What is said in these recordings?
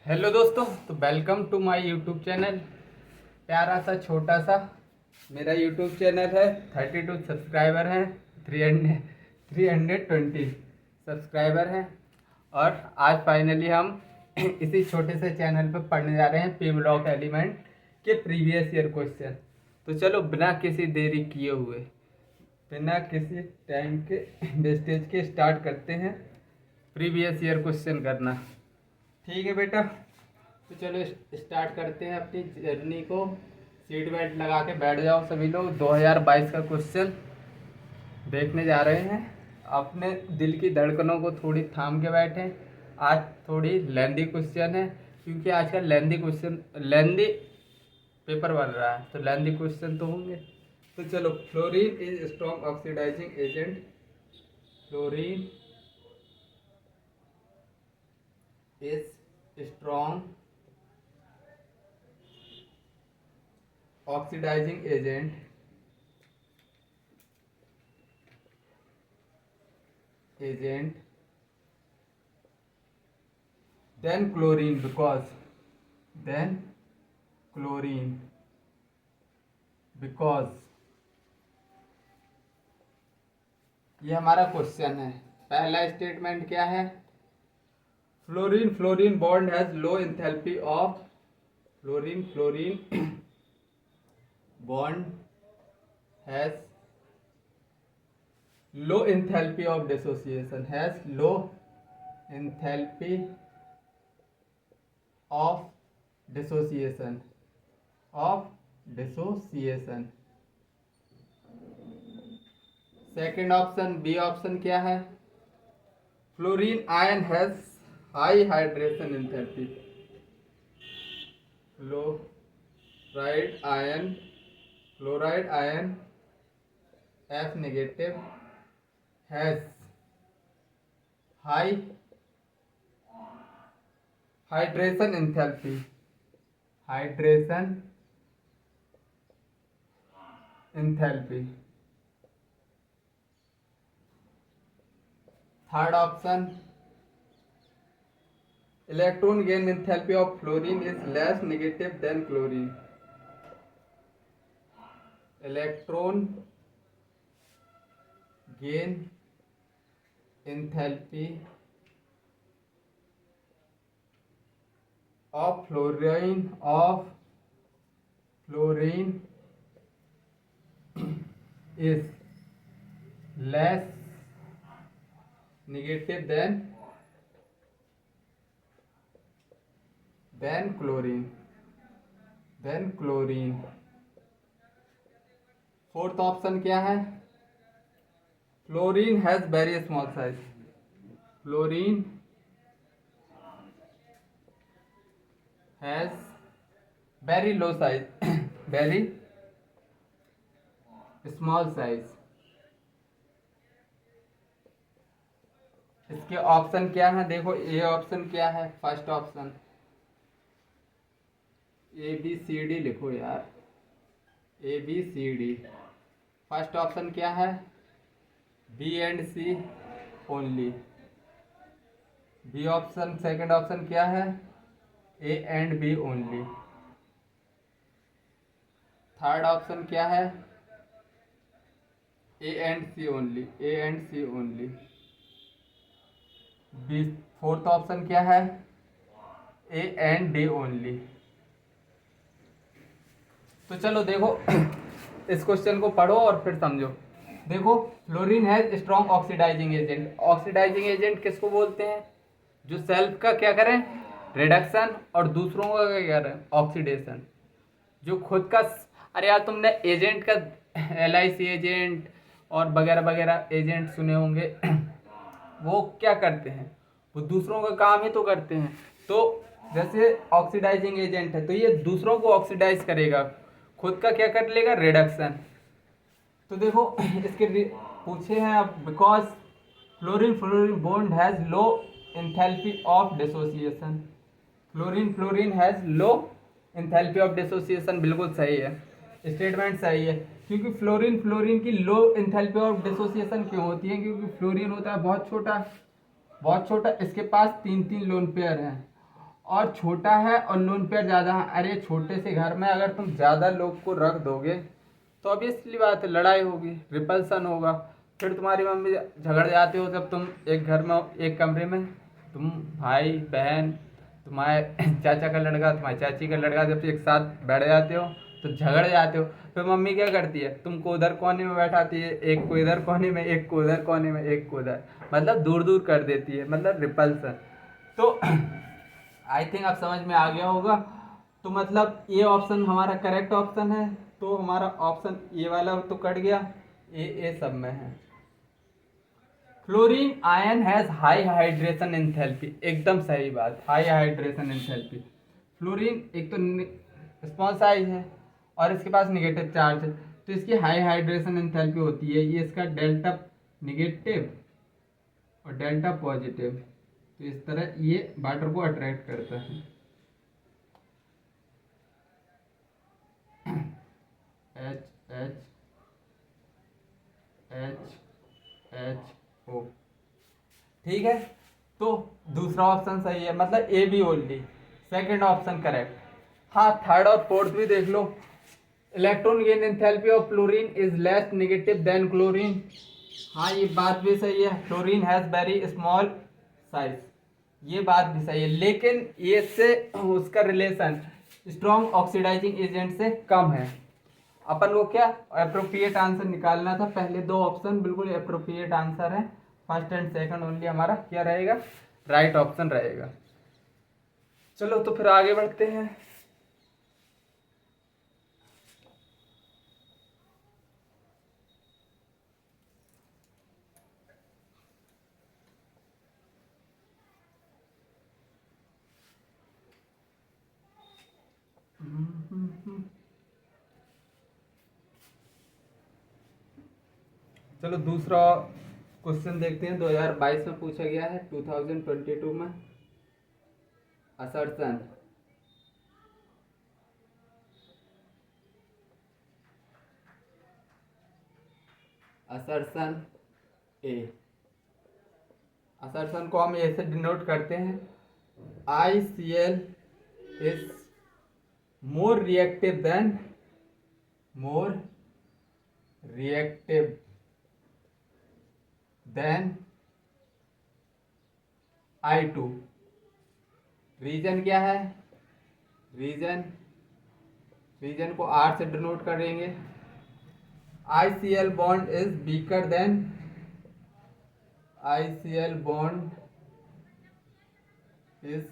Hello दोस्तों, तो welcome to my YouTube channel. प्यारा सा छोटा सा मेरा यूट्यूब चैनल है। 32 सब्सक्राइबर हैं, 320 सब्सक्राइबर हैं। और आज फाइनली हम इसी छोटे से चैनल पर पढ़ने जा रहे हैं पी ब्लॉक एलिमेंट के प्रीवियस ईयर क्वेश्चन। तो चलो बिना किसी देरी किए हुए, बिना किसी टाइम के वेस्टेज के स्टार्ट करते हैं प्रीवियस ईयर क्वेश्चन करना। ठीक है बेटा, तो चलो स्टार्ट करते हैं अपनी जर्नी को। सीट बेल्ट लगा के बैठ जाओ सभी लोग। 2022 का क्वेश्चन देखने जा रहे हैं। अपने दिल की धड़कनों को थोड़ी थाम के बैठें। आज थोड़ी लेंदी क्वेश्चन है, क्योंकि आज का लेंदी पेपर बन रहा है, तो लेंदी क्वेश्चन तो होंगे। तो चलो, fluorine is strong oxidizing agent. Fluorine is strong oxidizing agent then chlorine because ये हमारा क्वेश्चन है। पहला स्टेटमेंट क्या है? Fluorine bond has low enthalpy of fluorine bond has low enthalpy of dissociation, of dissociation. Second option, B option क्या है? Fluorine ion has high hydration enthalpy. Chloride ion F negative has high hydration enthalpy. Third option, electron gain enthalpy of fluorine is less negative than chlorine. Electron gain enthalpy of fluorine is less negative than chlorine. Fourth option क्या है? Fluorine has very small size. Fluorine has very low size very small size. इसके option क्या है? देखो, A option क्या है? First option ABCD लिखो यार, ABCD। फर्स्ट ऑप्शन क्या है? B and C only. B option. Second option क्या है? A and B only. Third option क्या है? A and C only. B. Fourth option क्या है? A and D only. तो चलो देखो, इस क्वेश्चन को पढ़ो और फिर समझो। देखो, फ्लोरीन है strong oxidizing agent. Oxidizing agent किसको बोलते हैं? जो सेल्फ का क्या करें? रिडक्शन, और दूसरों का क्या करें? ऑक्सीडेशन। जो खुद का, अरे यार तुमने एजेंट का LIC एजेंट और वगैरह वगैरह एजेंट सुने होंगे। वो क्या करते हैं? वो दूसरों का काम ही तो करते हैं। तो जैसे ऑक्सीडाइजिंग एजेंट है, तो ये दूसरों को ऑक्सीडाइज करेगा, खुद का क्या कर लेगा? रिडक्शन। तो देखो, इसके पूछे हैं अब, because fluorine bond has low enthalpy of dissociation. Fluorine has low enthalpy of dissociation. बिल्कुल सही है, स्टेटमेंट सही है। क्योंकि फ्लोरीन की लो एंथैल्पी ऑफ डिसोसिएशन क्यों होती है? क्योंकि फ्लोरीन होता है बहुत छोटा। इसके पास 3 लोन पेयर हैं, और छोटा है और लोन पेयर ज़्यादा है। अरे छोटे से घर में अगर तुम ज़्यादा लोग को रख दोगे तो ऑब्वियसली बात है लड़ाई होगी, रिपल्सन होगा। फिर तुम्हारी मम्मी झगड़ जाते हो जब तुम एक घर में एक कमरे में, तुम भाई बहन तुम्हारे चाचा का लड़का तुम्हारी चाची का लड़का जब एक साथ बैठ जाते हो तो झगड़ जाते हो। फिर मम्मी क्या करती है, तुमको उधर कोने में बैठाती है, एक को इधर कोने में, एक को उधर कोने में, एक को उधर, मतलब दूर दूर कर देती है, मतलब रिपल्सन। तो आई थिंक आप समझ में आ गया होगा। तो मतलब ये ऑप्शन हमारा करेक्ट ऑप्शन है। तो हमारा ऑप्शन ये वाला तो कट गया, ये सब में है। Fluorine ion has high hydration enthalpy, एकदम सही बात, हाई हाइड्रेशन एंथैल्पी। फ्लोरीन एक तो स्मॉल साइज है और इसके पास निगेटिव चार्ज है, तो इसकी हाई हाइड्रेशन एंथैल्पी होती है, ये इसका डेल्टा निगेटिव और डेल्टा पॉजिटिव, तो इस तरह ये वाटर को अट्रैक्ट करता है। H H H H O, ठीक है। तो दूसरा ऑप्शन सही है, मतलब A B only, second option correct. हाँ थर्ड और फोर्थ भी देख लो। Electron gain enthalpy of fluorine is less negative than chlorine, हाँ ये बात भी सही है। Fluorine has very small size, ये बात भी सही है, लेकिन ये से उसका रिलेशन स्ट्रॉन्ग ऑक्सीडाइजिंग एजेंट से कम है। अपन को क्या अप्रोप्रिएट आंसर निकालना था, पहले दो ऑप्शन बिल्कुल अप्रोप्रिएट आंसर है, फर्स्ट एंड सेकंड ओनली हमारा क्या रहेगा, राइट ऑप्शन रहेगा। चलो तो फिर आगे बढ़ते हैं। चलो दूसरा क्वेश्चन देखते हैं, 2022 में पूछा गया है, 2022 में। असर्शन असर्शन ए, असर्शन को हम ऐसे डिनोट करते हैं, ICl is more reactive than I2। Reason क्या है, रीजन को R से डिनोट करेंगे। ICl bond is weaker than ICl bond is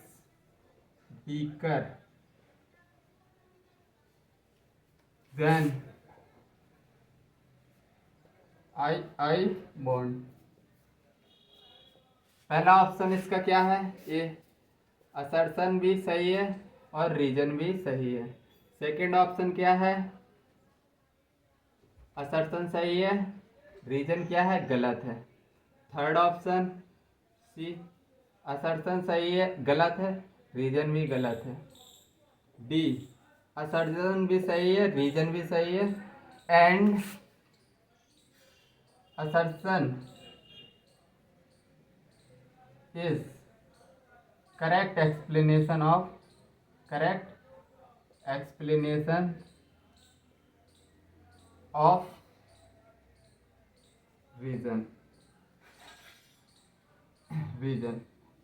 weaker than I bond. पहला ऑप्शन इसका क्या है, ये असर्शन भी सही है और रीजन भी सही है। सेकंड ऑप्शन क्या है, असर्शन सही है, रीजन क्या है, गलत है। थर्ड ऑप्शन सी, असर्शन सही है गलत है, रीजन भी गलत है। डी, असर्शन भी सही है रीजन भी सही है, and assertion is correct explanation of reason।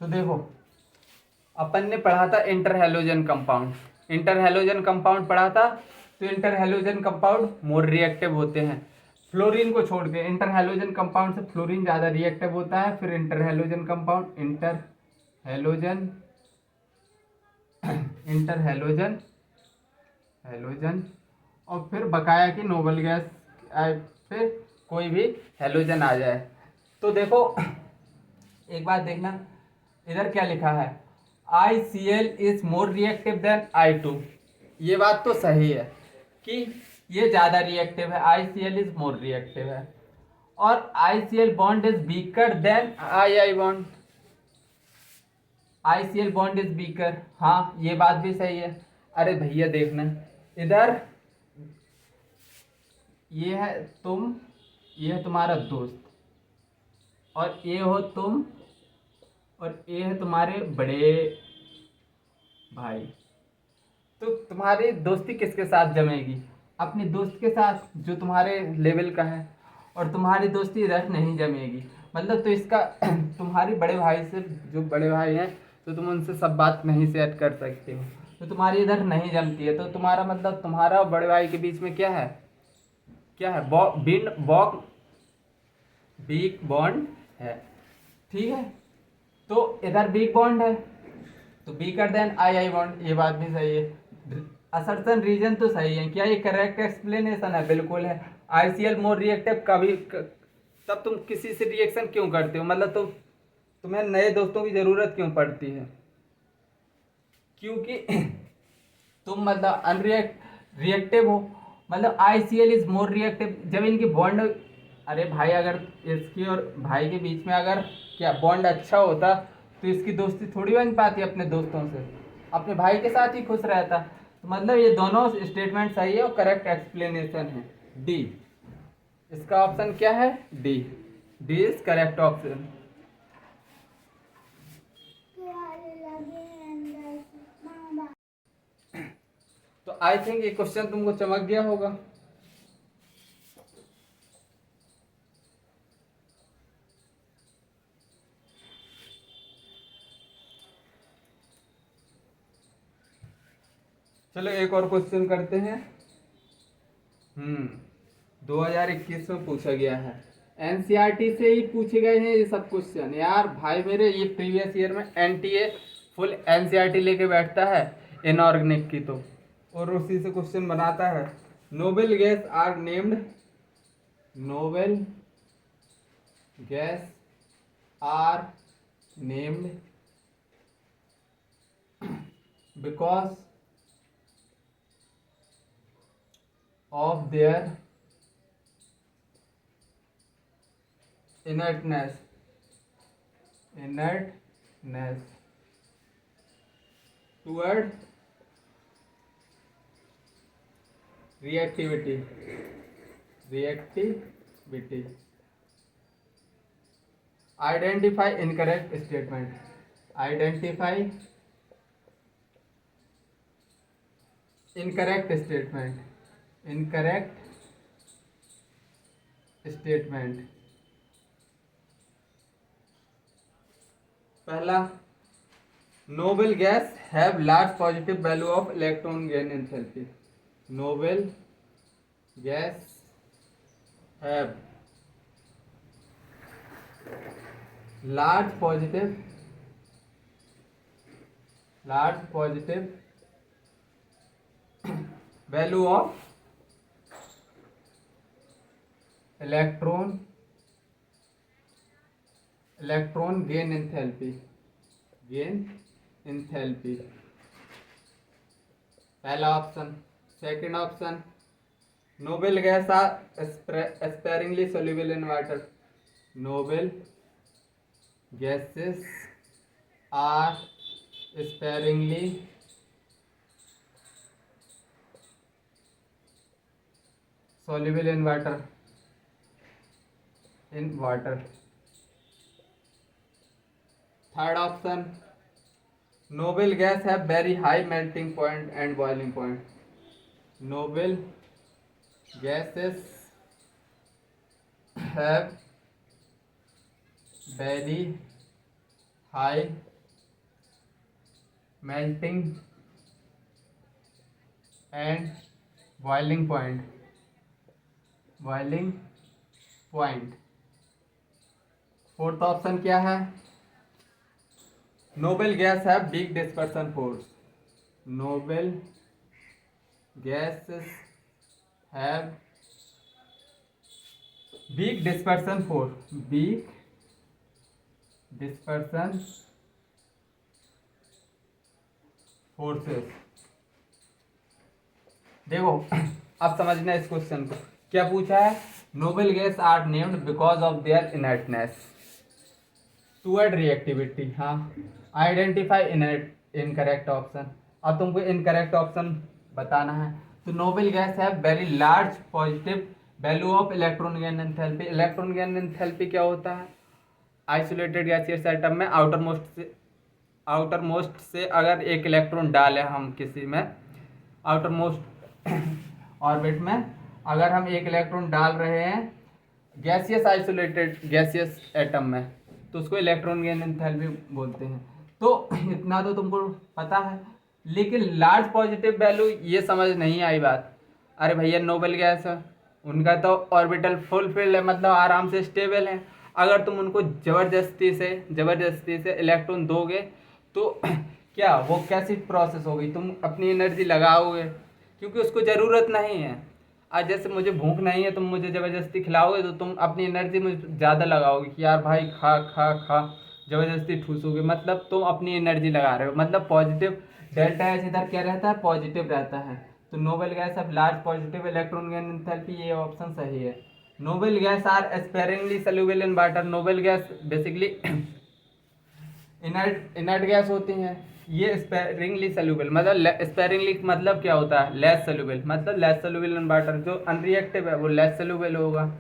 तो देखो अपन ने पढ़ा था इंटरहैलोजन कंपाउंड, पढ़ा था। तो इंटरहैलोजन कंपाउंड मोर रिएक्टिव होते हैं, फ्लोरीन को छोड़ के। इंटरहैलोजन कंपाउंड से फ्लोरीन ज़्यादा रिएक्टिव होता है। फिर इंटरहैलोजन कंपाउंड, इंटरहैलोजन और फिर बकाया की नोबल गैस, फिर कोई भी हैलोजन आ जाए। तो देखो एक बात देखना, इधर क्या लिखा है, ICl is more reactive than I2। ये बात तो सही है कि ये ज़्यादा रिएक्टिव है, ICl इज मोर रिएक्टिव है। और ICl bond is weaker then II bond, ICl bond is weaker, हाँ ये बात भी सही है। अरे भैया देखना इधर, ये है तुम, ये है तुम्हारा दोस्त, और ये हो तुम, और ये है तुम्हारे बड़े भाई। तो तुम्हारी दोस्ती किसके साथ जमेगी? अपने दोस्त के साथ जो तुम्हारे लेवल का है, और तुम्हारी दोस्ती इधर नहीं जमेगी। मतलब तो इसका तुम्हारे बड़े भाई से, जो बड़े भाई हैं, तो तुम उनसे सब बात नहीं शेयर कर सकते हो, तो तुम्हारी इधर नहीं जमती है। तो तुम्हारा मतलब तुम्हारा और बड़े भाई के बीच में क्या है, क्या है? वीक बॉन्ड है, ठीक है। तो इधर वीक बॉन्ड है, तो वीकर देन आई बॉन्ड, ये बात भी सही है। असर्शन रीजन तो सही है, क्या ये करेक्ट एक्सप्लेनेशन है? बिल्कुल है। आईसीएल मोर रिएक्टिव तब तुम किसी से रिएक्शन क्यों करते हो? मतलब तो तुम्हें नए दोस्तों की जरूरत क्यों पड़ती है? क्योंकि तुम मतलब रिएक्टिव हो। मतलब आईसीएल इज मोर रिएक्टिव जब इनकी बॉन्ड, अरे भाई अगर इसकी और भाई के बीच में अगर क्या बॉन्ड अच्छा होता, तो इसकी दोस्ती थोड़ी बन पाती अपने दोस्तों से, अपने भाई के साथ ही खुश रहता। तो मतलब ये दोनों स्टेटमेंट सही है और करेक्ट एक्सप्लेनेशन है डी। इसका ऑप्शन क्या है? D. D is correct option. तो आई थिंक ये क्वेश्चन तुमको चमक गया होगा। चलो एक और क्वेश्चन करते हैं। 2021 में पूछा गया है, एनसीईआरटी से ही पूछे गए हैं ये सब क्वेश्चन यार। भाई मेरे ये प्रीवियस ईयर में एनटीए फुल एनसीईआरटी लेके बैठता है इनऑर्गेनिक की, तो और उसी से क्वेश्चन बनाता है। Noble gas are named, noble gas are named because of their inertness toward reactivity identify incorrect statement, identify incorrect statement, पहला, noble gas have large positive value of electron gain enthalpy, noble gas have large positive value of electron gain enthalpy, पहला option. Second option, noble gas are sparingly soluble in water, noble gases are sparingly soluble in water, third option, noble gas have very high melting point and boiling point, noble gases have very high melting and boiling point, fourth option क्या है? Noble gas have big dispersion force, noble gases have big dispersion forces. देखो अब समझना इस question को, क्या पूछा है? Noble gas are named because of their inertness toward reactivity. हाँ, आइडेंटिफाई इनकरेक्ट ऑप्शन। अब तुमको इनकरेक्ट ऑप्शन बताना है। तो नोबेल गैस है very large positive value of electron gain enthalpy. Electron gain enthalpy क्या होता है? आइसोलेटेड गैसियस एटम में आउटर मोस्ट से आउटर मोस्ट से अगर एक इलेक्ट्रॉन डालें हम किसी में, आउटर मोस्ट ऑर्बिट में अगर हम एक इलेक्ट्रॉन डाल रहे हैं गैसियस आइसोलेटेड गैसियस एटम में, तो उसको इलेक्ट्रॉन गेन एंथैल्पी बोलते हैं। तो इतना तो तुमको पता है, लेकिन लार्ज पॉजिटिव वैल्यू ये समझ नहीं आई बात। अरे भैया नोबल गैस है, उनका तो ऑर्बिटल फुलफिल्ड है, मतलब आराम से स्टेबल है। अगर तुम उनको ज़बरदस्ती से इलेक्ट्रॉन दोगे तो क्या वो कैसी प्रोसेस होगी, तुम अपनी एनर्जी लगाओगे, क्योंकि उसको ज़रूरत नहीं है। आज जैसे मुझे भूख नहीं है, तुम मुझे ज़बरदस्ती खिलाओगे तो तुम अपनी एनर्जी मुझे ज़्यादा लगाओगे कि यार भाई खा खा खा, ज़बरदस्ती ठूसोगे, मतलब तुम अपनी एनर्जी लगा रहे हो। मतलब पॉजिटिव डेल्टा एच इधर क्या रहता है, पॉजिटिव रहता है। तो noble gas of large positive electron gain enthalpy, ये ऑप्शन सही है। Noble gas are sparingly soluble in water. Noble gas basically inert gas होती हैं। ये स्पेरिंगली सॉल्युबल, मतलब स्पेरिंगली मतलब क्या होता है, लेस सॉल्युबल, मतलब लेस सॉल्युबल इन वाटर। जो अनरिएक्टिव है वो लेस सॉल्युबल होगा।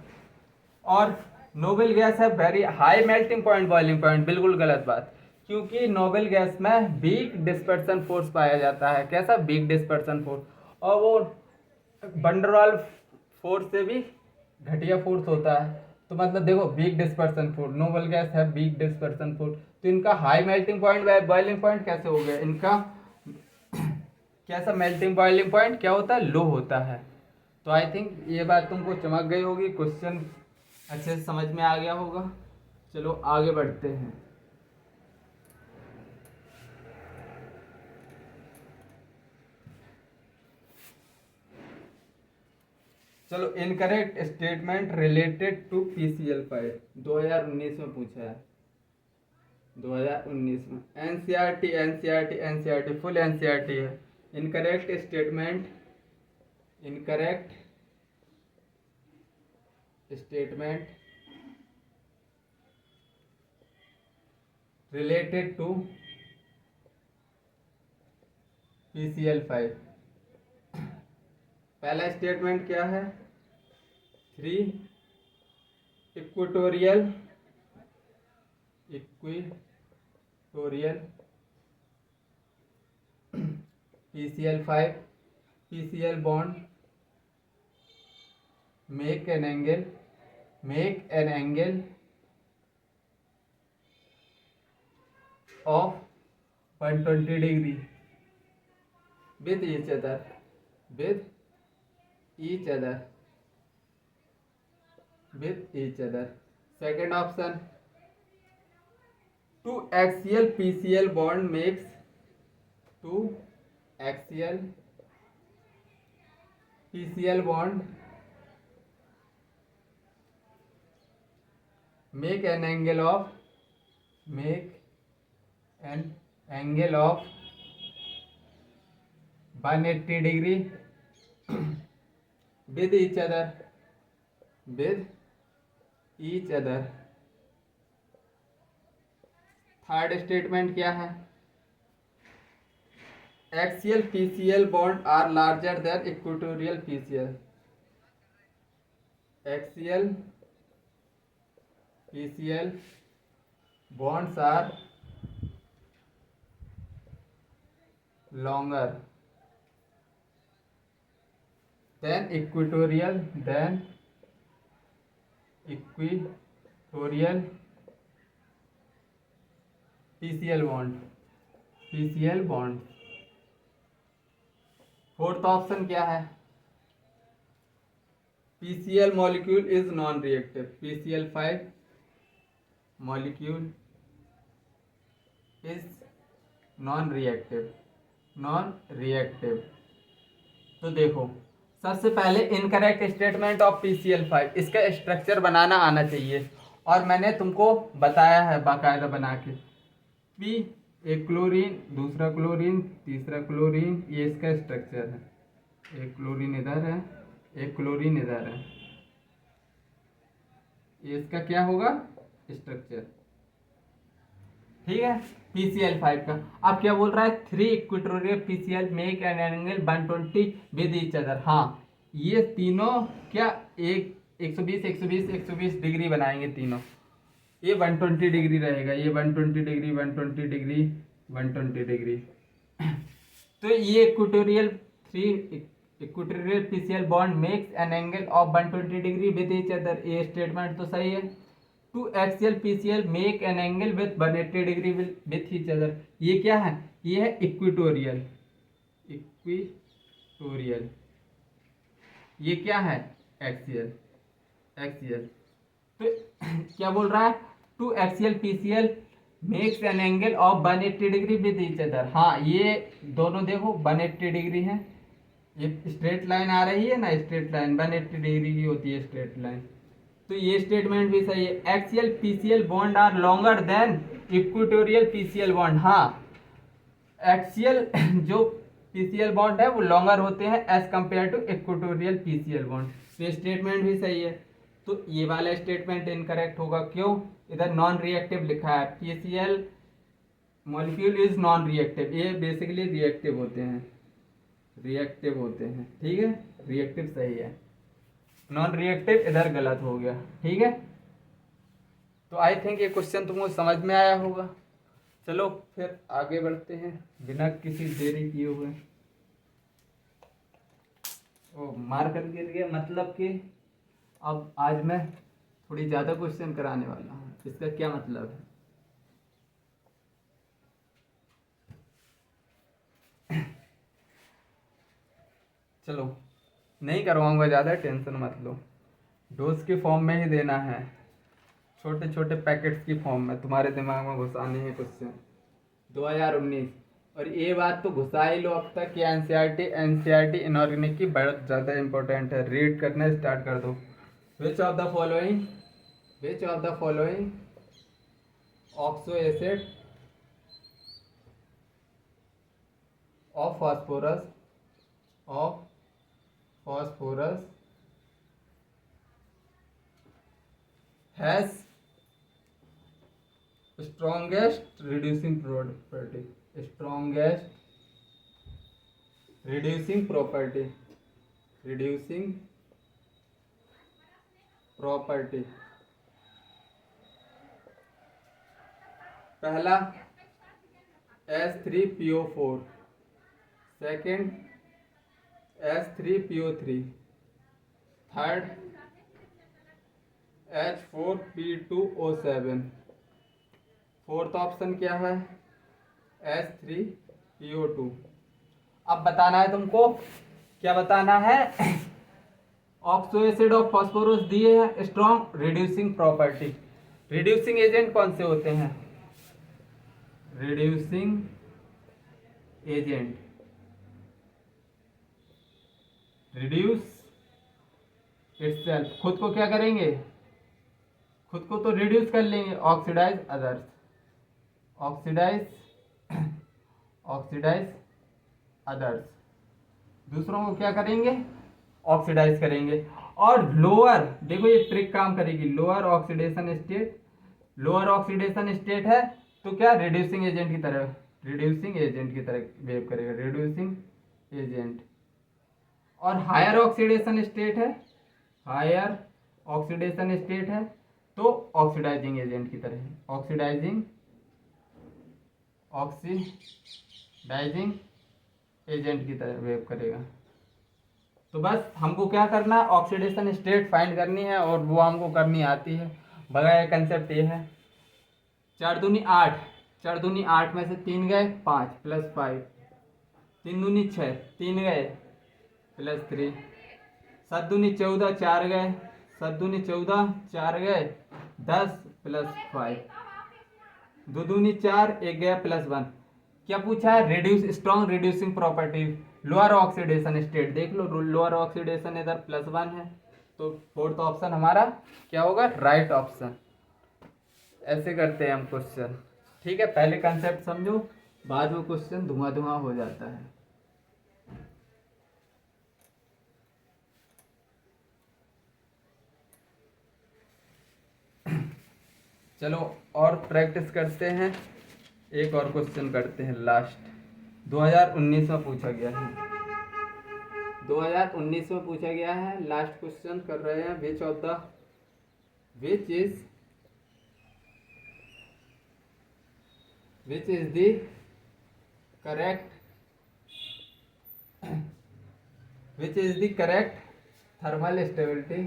और नोबल गैस है very high melting point boiling point, बिल्कुल गलत बात, क्योंकि नोबल गैस में वीक डिस्पर्सन फोर्स पाया जाता है। कैसा, वीक डिस्पर्सन फोर्स, और वो वंडरवाल फोर्स से भी घटिया फोर्स होता है। तो मतलब देखो weak dispersion force, noble gas है वीक डिस्पर्सन फोर्स, तो इनका high melting point boiling point कैसे हो गया, इनका कैसा मेल्टिंग बॉइलिंग पॉइंट क्या होता है, लो होता है। तो आई थिंक ये बात तुमको चमक गई होगी, क्वेश्चन अच्छे से समझ में आ गया होगा। चलो आगे बढ़ते हैं। चलो, incorrect statement related to PCl5 2019 में पूछा है, 2019 में। एनसीईआरटी फुल एनसीईआरटी है। Incorrect statement related to PCl5। पहला स्टेटमेंट क्या है, 3 equatorial PCl bond make an angle of 120 degree with each other. Second option, 2 axial PCl bond makes make an angle of 180 degree with each other. Third statement क्या है, axial PCl bond are larger than equatorial PCl। Axial PCl bonds are longer than equatorial PCl bond। Fourth option क्या है, PCl molecule is non-reactive। PCl5 molecule is non-reactive। तो देखो, सबसे पहले incorrect statement of PCl5, इसका structure बनाना आना चाहिए, और मैंने तुमको बताया है बाकायदा बना के। P एक क्लोरीन, दूसरा क्लोरीन, तीसरा क्लोरीन, ये इसका स्ट्रक्चर है। एक क्लोरीन इधर है, एक क्लोरीन इधर है, ये इसका क्या होगा, स्ट्रक्चर। ठीक है, PCl5 का। अब क्या बोल रहा है, 3 equatorial PCl make an angle 120 with each other. हाँ, ये तीनों क्या 120 डिग्री बनाएंगे तीनों। ये 120 डिग्री रहेगा, ये 120 डिग्री 120 डिग्री। तो ये equatorial PCl bond makes an angle of 120 degree with each other, ये स्टेटमेंट तो सही है। Two axial PCl make an angle with 180 degree with each other, ये क्या है? ये है इक्वेटोरियल। इक्वेटोरियल ये क्या है? एक्सियल। एक्सियल तो क्या बोल रहा है? Two axial PCl makes an angle of 180 degree with each other. हाँ, ये दोनों देखो 180 डिग्री है, ये स्ट्रेट लाइन आ रही है ना, स्ट्रेट लाइन 180 डिग्री की होती है स्ट्रेट लाइन। तो ये स्टेटमेंट भी सही है। Axial PCl bond are longer than equatorial PCl bond. हाँ, एक्सियल जो पीसीएल बॉन्ड है वो लॉन्गर होते हैं as compare to equatorial PCl bond. तो ये स्टेटमेंट भी सही है। तो ये वाला स्टेटमेंट इनकरेक्ट होगा, क्यों? इधर नॉन रिएक्टिव लिखा है, PCL molecule is non reactive, ये बेसिकली रिएक्टिव होते हैं, रिएक्टिव होते हैं। ठीक है, रिएक्टिव सही है, नॉन रिएक्टिव इधर गलत हो गया। ठीक है, तो आई थिंक ये क्वेश्चन तुमको समझ में आया होगा। चलो फिर आगे बढ़ते हैं बिना किसी देरी किए हुए। ओ, मार्कर गिर गया, मतलब कि अब आज मैं थोड़ी ज़्यादा क्वेश्चन कराने वाला हूँ। इसका क्या मतलब है? चलो नहीं करवाऊंगा ज़्यादा, टेंशन मत लो। डोज के फॉर्म में ही देना है, छोटे छोटे पैकेट्स की फॉर्म में तुम्हारे दिमाग में घुसाने हैं क्वेश्चन 2019। और ये बात तो घुसा ही लो अब तक कि एनसीईआरटी इनऑर्गेनिक की बहुत ज़्यादा इंपॉर्टेंट है। रीड करना स्टार्ट कर दो। Which of the following oxo acid of phosphorus has strongest reducing property? reducing property। पहला H3PO4, second H3PO3, third H4P2O7, fourth option क्या है? H3PO2। अब बताना है तुमको, क्या बताना है? ऑक्सो एसिड ऑफ फास्फोरस दिए हैं strong reducing property. Reducing agent कौन से होते हैं? रिड्यूसिंग एजेंट रिड्यूस इटसेल्फ, खुद को क्या करेंगे? खुद को तो रिड्यूस कर लेंगे। ऑक्सीडाइज अदर्स, ऑक्सीडाइज अदर्स, दूसरों को क्या करेंगे? ऑक्सीडाइज करेंगे। और लोअर, देखो ये ट्रिक काम करेगी, लोअर ऑक्सीडेशन स्टेट है तो क्या रिड्यूसिंग एजेंट की तरह बिहेव करेगा, रिड्यूसिंग एजेंट। और हायर ऑक्सीडेशन स्टेट है तो ऑक्सीडाइजिंग एजेंट की तरह, ऑक्सीडाइजिंग एजेंट की तरह बिहेव करेगा। तो बस हमको क्या करना है? ऑक्सीडेशन स्टेट फाइंड करनी है, और वो हमको करनी आती है। बगैर कंसेप्ट ये है, 4 दूनी 8, 4 दूनी 8 में से 3 गए 5 प्लस 5, 3 दूनी 6, 3 गए प्लस 3, 7 दूनी 14, 4 गए, 7 दूनी 14, 4 गए 10 प्लस 5, 2 दूनी 4, 1 गया प्लस 1। क्या पूछा है? Strong reducing property, lower oxidation state. देख लो लोअर ऑक्सीडेशन इधर +1 है, तो फोर्थ ऑप्शन हमारा क्या होगा? Right option. ऐसे करते हैं हम क्वेश्चन। ठीक है, पहले कंसेप्ट समझो, बाद में क्वेश्चन धुआं हो जाता है। चलो और प्रैक्टिस करते हैं, एक और क्वेश्चन करते हैं लास्ट। 2019 में पूछा गया है, 2019 में पूछा गया है। लास्ट क्वेश्चन कर रहे हैं। Which is the correct which is the correct thermal stability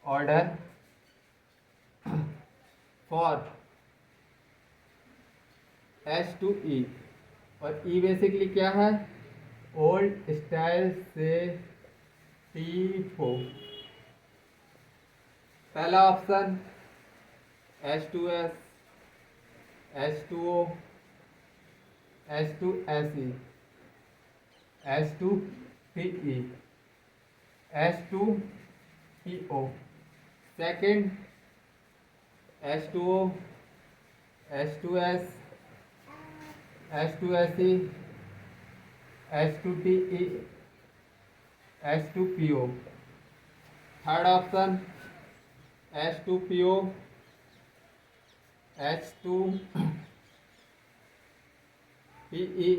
order for H2E। और E बेसिकली क्या है, ओल्ड स्टाइल से T4। पहला option H2S, H2O, H2SE, H2PE, H2PO। Second H2O, H2S, H2SE, H2TE, H2PO। Third option H2PO, H2PE,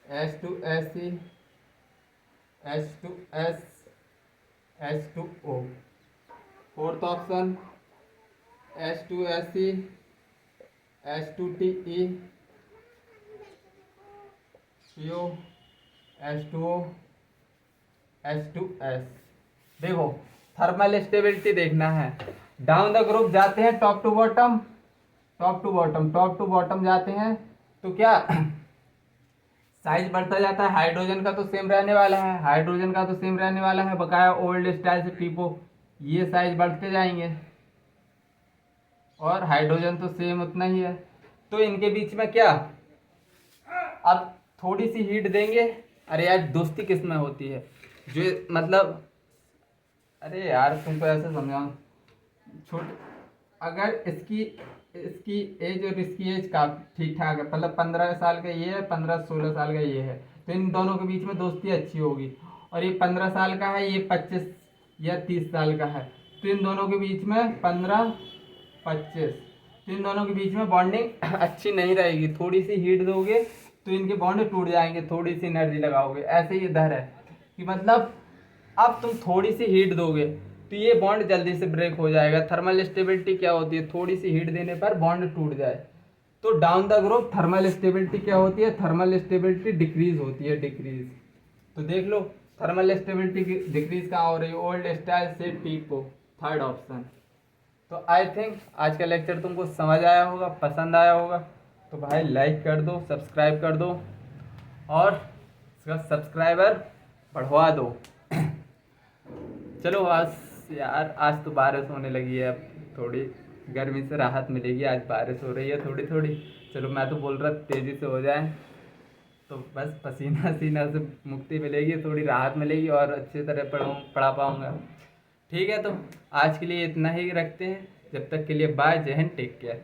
H2SE, H2S, H2O। Fourth option H2SE, H2TE, PO, H2O, H2S। देखो thermal stability देखना है, down the group जाते हैं top to bottom जाते हैं तो क्या size बढ़ता जाता है। हाइड्रोजन का तो सेम रहने वाला है, बकाया ओल्ड स्टाइल से टीपो, ये साइज बढ़ते जाएंगे और हाइड्रोजन तो सेम उतना ही है। तो इनके बीच में क्या अब थोड़ी सी हीट देंगे। अरे यार दोस्ती किस में होती है, जो मतलब अरे यार तुमको ऐसे समझाऊं, छोटे अगर इसकी एज और इसकी एज का ठीक ठाक है, मतलब 15 साल का ये है, 15-16 साल का ये है, तो इन दोनों के बीच में दोस्ती अच्छी होगी। और ये 15 साल का है, ये 25 या 30 साल का है, तो इन दोनों के बीच में 15-25, तो इन दोनों के बीच में बॉन्डिंग अच्छी नहीं रहेगी। थोड़ी सी हीट दोगे तो इनके बॉन्ड टूट जाएंगे, थोड़ी सी एनर्जी लगाओगे। ऐसे ही इधर है कि मतलब अब तुम थोड़ी सी हीट दोगे तो ये बॉन्ड जल्दी से ब्रेक हो जाएगा। थर्मल स्टेबिलिटी क्या होती है, थोड़ी सी हीट देने पर बॉन्ड टूट जाए। तो down the group thermal stability क्या होती है, थर्मल स्टेबिलिटी डिक्रीज होती है, डिक्रीज। तो देख लो थर्मल स्टेबिलिटी की डिक्रीज कहाँ हो रही है, ओल्ड स्टाइल से टीपो, थर्ड ऑप्शन। तो आई थिंक आज का लेक्चर तुमको समझ आया होगा, पसंद आया होगा, तो भाई लाइक कर दो, सब्सक्राइब कर दो और इसका सब्सक्राइबर बढ़वा दो। चलो आज यार, आज तो बारिश होने लगी है, अब थोड़ी गर्मी से राहत मिलेगी, आज बारिश हो रही है थोड़ी थोड़ी। चलो मैं तो बोल रहा तेज़ी से हो जाए तो बस पसीना से मुक्ति मिलेगी, थोड़ी राहत मिलेगी और अच्छी तरह पढ़ा पाऊँगा। ठीक है, तो आज के लिए इतना ही रखते हैं, जब तक के लिए बाय, जय हिंद, टेक केयर।